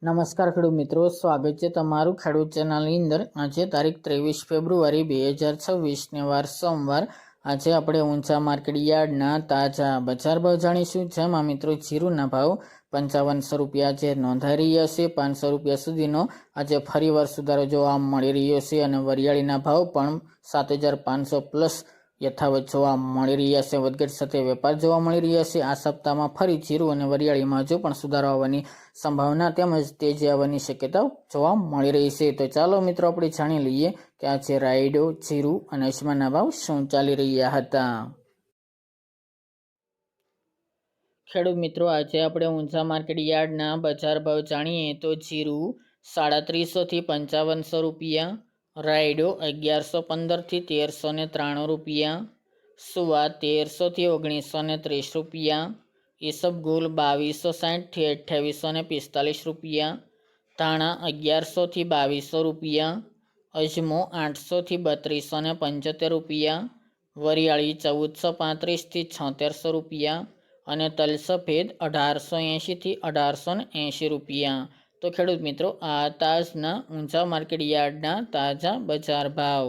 નમસ્કાર ખેડૂત મિત્રો, સ્વાગત છે તમારું ખેડૂત ચેનલની અંદર। આજે તારીખ 23 ફેબ્રુઆરી 2026 વાર સોમવાર। આજે આપણે ઊંચા માર્કેટ યાર્ડના તાજા બજાર ભાવ જાણીશું, જેમાં મિત્રો જીરુના ભાવ 5500 રૂપિયા જે નોંધાઈ રહ્યા છે। 500 રૂપિયા સુધીનો આજે ફરીવાર સુધારો જોવા મળી રહ્યો છે અને વરિયાળીના ભાવ પણ 7500 પ્લસ યથાવત જોવા મળી રહ્યા છે। વધઘટ સાથે વેપાર જોવા મળી રહ્યા છે। આ સપ્તાહમાં ફરી જીરું અને વરિયાળીમાં હજુ પણ સુધારો આવવાની સંભાવના તેમજ તેજી આવવાની શક્યતાઓ જોવા મળી રહી છે। તો ચાલો મિત્રો આપણે જાણી લઈએ કે આજે રાયડો, જીરું અને અજમાના ભાવ શું ચાલી રહ્યા હતા। ખેડૂત મિત્રો, આજે આપણે ઊંચા માર્કેટ યાર્ડના બજાર ભાવ જાણીએ તો જીરું 3750 થી 5500 રૂપિયા, રાયડો 1115 થી 1393 રૂપિયા, સુવા 1300 થી 1930 રૂપિયા, ઈસબગુલ 2260 થી 2845 રૂપિયા, ધાણા 1100 થી 2200 રૂપિયા, અજમો 800 થી 3275 રૂપિયા, વરિયાળી 1435 થી 7600 રૂપિયા અને તલ સફેદ 1880 થી 1880 રૂપિયા। તો ખેડૂત મિત્રો, આ તાજના ઊંચા માર્કેટ યાર્ડના તાજા બજાર ભાવ।